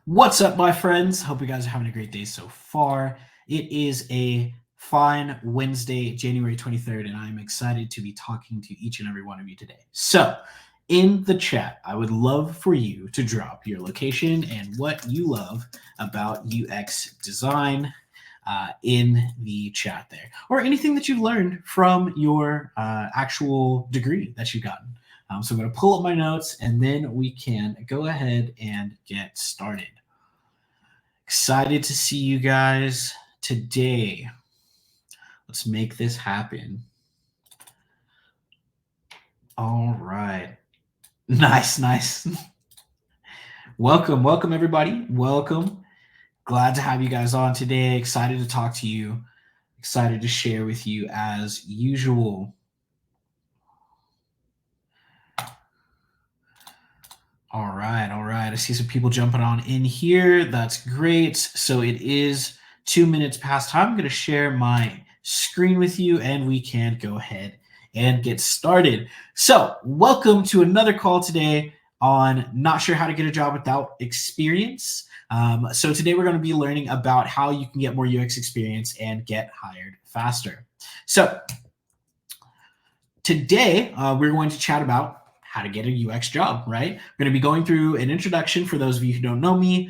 What's up, my friends? Hope you guys are having a great day so far. It is a fine Wednesday, January 23rd, and I'm excited to be talking to each and every one of you today. So, in the chat, I would love for you to drop your location and what you love about UX design in the chat there, or anything that you've learned from your actual degree that you've gotten. So, I'm going to pull up my notes and then we can go ahead and get started. Excited to see you guys today. Let's make this happen. All right. Nice. Welcome everybody. Welcome. Glad to have you guys on today. Excited to talk to you. Excited to share with you as usual. All right. I see some people jumping on in here. That's great. So it is 2 minutes past time. I'm going to share my screen with you and we can go ahead and get started. So welcome to another call today on not sure how to get a job without experience. So today we're going to be learning about how you can get more UX experience and get hired faster. So today we're going to chat about how to get a UX job, right? We're going to be going through an introduction for those of you who don't know me,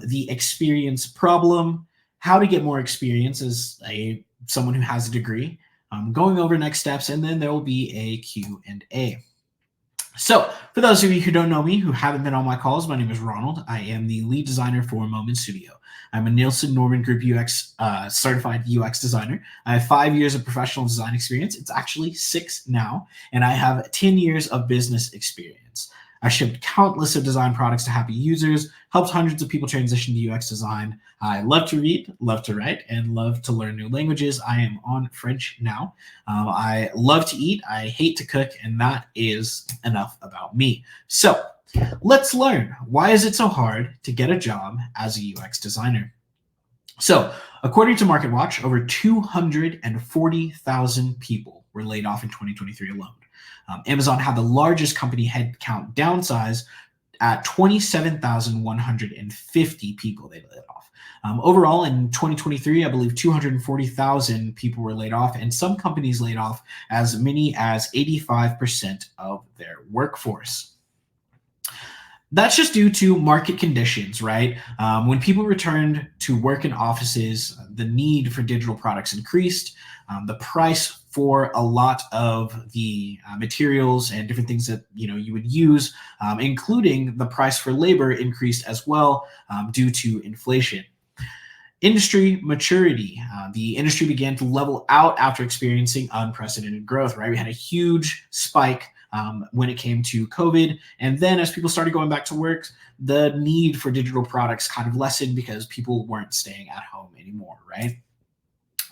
the experience problem, how to get more experience as someone who has a degree, going over next steps, and then there will be a Q&A. So for those of you who don't know me, who haven't been on my calls, my name is Ronald. I am the lead designer for Moment Studio. I'm a Nielsen Norman Group UX certified UX designer. I have 5 years of professional design experience. It's actually 6 now, and I have 10 years of business experience. I shipped countless of design products to happy users, helped hundreds of people transition to UX design. I love to read, love to write, and love to learn new languages. I am on French now. I love to eat, I hate to cook, and that is enough about me. So let's learn. Why is it so hard to get a job as a UX designer? So according to MarketWatch, over 240,000 people were laid off in 2023 alone. Amazon had the largest company headcount downsize at 27,150 people they laid off. Overall, in 2023, I believe 240,000 people were laid off, and some companies laid off as many as 85% of their workforce. That's just due to market conditions, right? When people returned to work in offices, the need for digital products increased. The price for a lot of the materials and different things that you would use, including the price for labor, increased as well due to inflation. Industry maturity. The industry began to level out after experiencing unprecedented growth, right? We had a huge spike when it came to COVID. And then as people started going back to work, the need for digital products kind of lessened because people weren't staying at home anymore, right?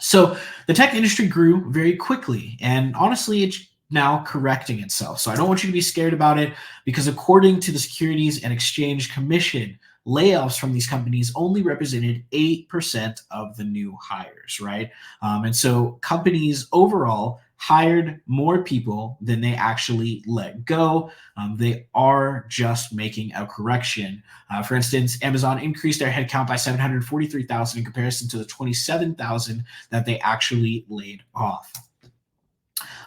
So the tech industry grew very quickly, and honestly, it's now correcting itself. So I don't want you to be scared about it, because according to the Securities and Exchange Commission, layoffs from these companies only represented 8% of the new hires, right? And so companies overall hired more people than they actually let go. They are just making a correction. For instance, Amazon increased their headcount by 743,000 in comparison to the 27,000 that they actually laid off.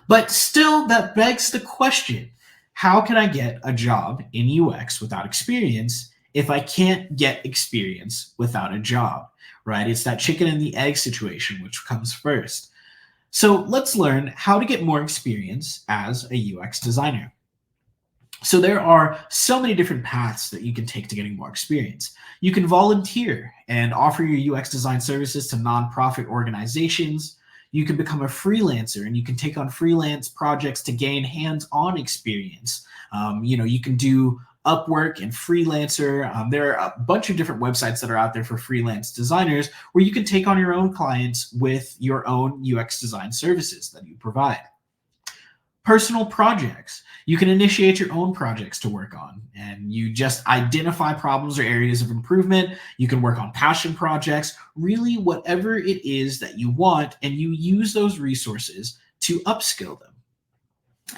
But still, that begs the question, how can I get a job in UX without experience if I can't get experience without a job, right? It's that chicken and the egg situation, which comes first. So let's learn how to get more experience as a UX designer. So there are so many different paths that you can take to getting more experience. You can volunteer and offer your UX design services to nonprofit organizations. You can become a freelancer and you can take on freelance projects to gain hands-on experience. You can do Upwork and Freelancer. There are a bunch of different websites that are out there for freelance designers where you can take on your own clients with your own UX design services that you provide. Personal projects. You can initiate your own projects to work on, and you just identify problems or areas of improvement. You can work on passion projects, really whatever it is that you want, and you use those resources to upskill them.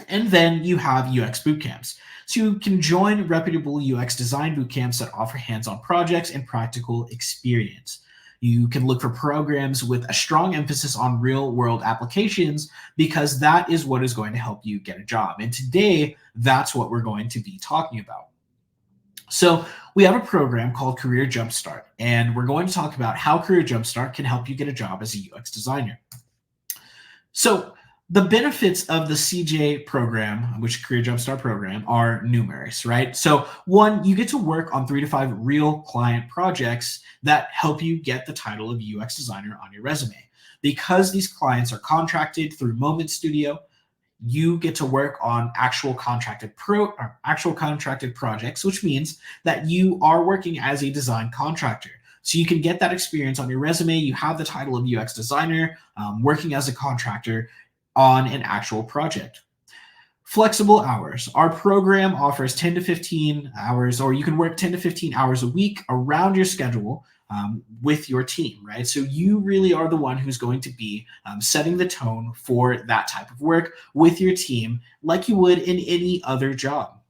And then you have UX bootcamps. So you can join reputable UX design bootcamps that offer hands-on projects and practical experience. You can look for programs with a strong emphasis on real-world applications because that is what is going to help you get a job. And today, that's what we're going to be talking about. So we have a program called Career Jumpstart, and we're going to talk about how Career Jumpstart can help you get a job as a UX designer. So the benefits of the CJ program, which Career Jumpstart program, are numerous, right? So one, you get to work on 3 to 5 real client projects that help you get the title of UX designer on your resume. Because these clients are contracted through Moment Studio, you get to work on actual contracted projects, which means that you are working as a design contractor. So you can get that experience on your resume. You have the title of UX designer, working as a contractor on an actual project. Flexible hours. Our program offers 10 to 15 hours, or you can work 10 to 15 hours a week around your schedule with your team, right? So you really are the one who's going to be setting the tone for that type of work with your team like you would in any other job.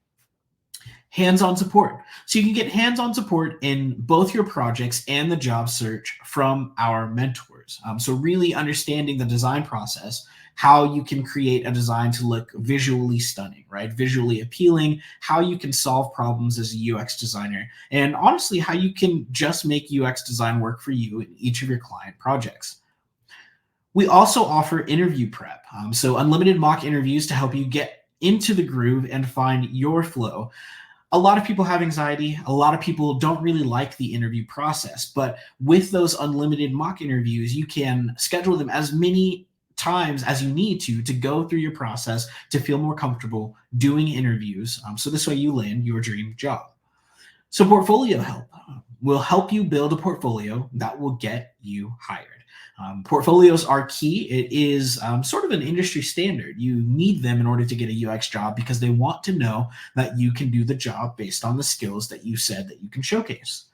Hands-on support. So you can get hands-on support in both your projects and the job search from our mentors. So really understanding the design process, how you can create a design to look visually stunning, right? Visually appealing, how you can solve problems as a UX designer, and honestly, how you can just make UX design work for you in each of your client projects. We also offer interview prep. So unlimited mock interviews to help you get into the groove and find your flow. A lot of people have anxiety. A lot of people don't really like the interview process, but with those unlimited mock interviews, you can schedule them as many times as you need to go through your process to feel more comfortable doing interviews. So this way you land your dream job. So portfolio help will help you build a portfolio that will get you hired. Portfolios are key. It is sort of an industry standard. You need them in order to get a UX job because they want to know that you can do the job based on the skills that you said that you can showcase.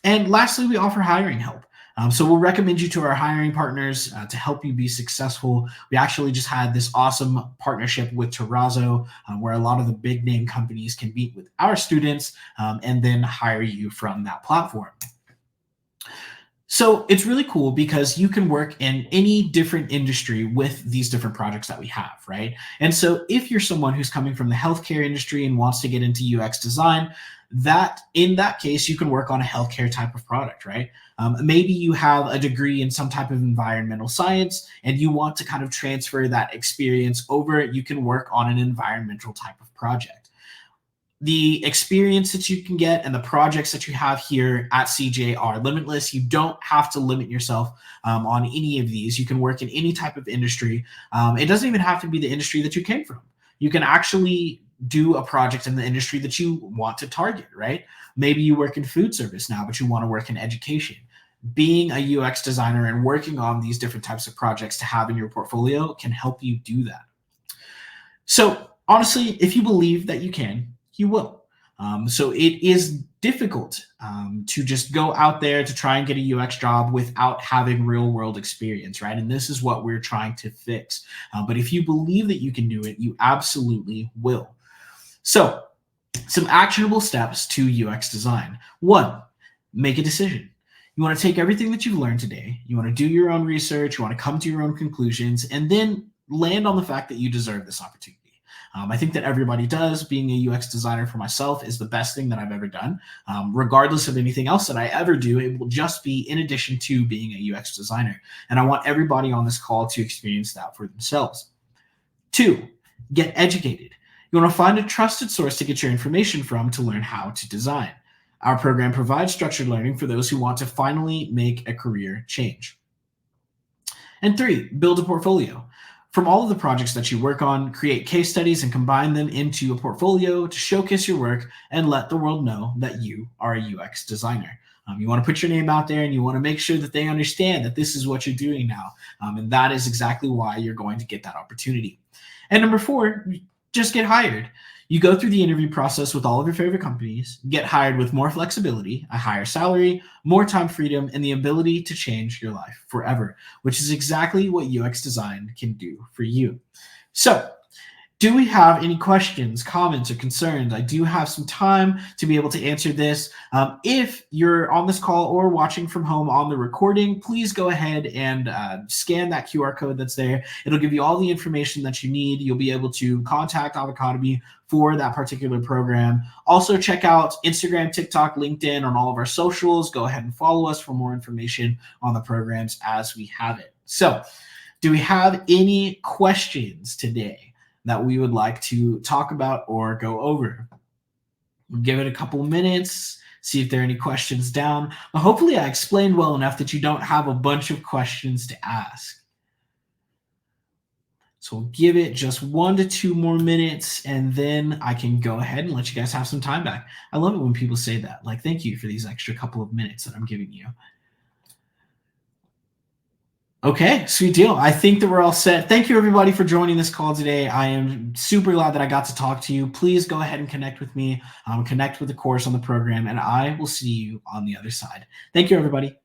And lastly, we offer hiring help. So we'll recommend you to our hiring partners to help you be successful. We actually just had this awesome partnership with Terrazzo, where a lot of the big name companies can meet with our students and then hire you from that platform. So it's really cool because you can work in any different industry with these different projects that we have, right? And so if you're someone who's coming from the healthcare industry and wants to get into UX design, that in that case, you can work on a healthcare type of product, right? Maybe you have a degree in some type of environmental science and you want to kind of transfer that experience over. You can work on an environmental type of project. The experience that you can get and the projects that you have here at CJ are limitless. You don't have to limit yourself on any of these. You can work in any type of industry. It doesn't even have to be the industry that you came from. You can actually do a project in the industry that you want to target, right? Maybe you work in food service now, but you want to work in education. Being a UX designer and working on these different types of projects to have in your portfolio can help you do that. So honestly, if you believe that you can, you will. So it is difficult to just go out there to try and get a UX job without having real world experience, right? And this is what we're trying to fix. But if you believe that you can do it, you absolutely will. So some actionable steps to UX design. 1, make a decision. You want to take everything that you've learned today. You want to do your own research. You want to come to your own conclusions and then land on the fact that you deserve this opportunity. I think that everybody does. Being a UX designer for myself is the best thing that I've ever done. Regardless of anything else that I ever do, it will just be in addition to being a UX designer. And I want everybody on this call to experience that for themselves. 2, get educated. You want to find a trusted source to get your information from to learn how to design. Our program provides structured learning for those who want to finally make a career change. And 3, build a portfolio. From all of the projects that you work on, create case studies and combine them into a portfolio to showcase your work and let the world know that you are a UX designer. You want to put your name out there and you want to make sure that they understand that this is what you're doing now. And that is exactly why you're going to get that opportunity. And number 4, just get hired. You go through the interview process with all of your favorite companies, get hired with more flexibility, a higher salary, more time freedom, and the ability to change your life forever, which is exactly what UX design can do for you. So, do we have any questions, comments, or concerns? I do have some time to be able to answer this. If you're on this call or watching from home on the recording, please go ahead and scan that QR code that's there. It'll give you all the information that you need. You'll be able to contact Avocademy for that particular program. Also, check out Instagram, TikTok, LinkedIn on all of our socials. Go ahead and follow us for more information on the programs as we have it. So, do we have any questions today that we would like to talk about or go over? We'll give it a couple minutes, see if there are any questions down. But hopefully I explained well enough that you don't have a bunch of questions to ask. So we'll give it just 1 to 2 more minutes, and then I can go ahead and let you guys have some time back. I love it when people say that. Like, thank you for these extra couple of minutes that I'm giving you. Okay, sweet deal. I think that we're all set. Thank you, everybody, for joining this call today. I am super glad that I got to talk to you. Please go ahead and connect with me, connect with the course on the program, and I will see you on the other side. Thank you, everybody.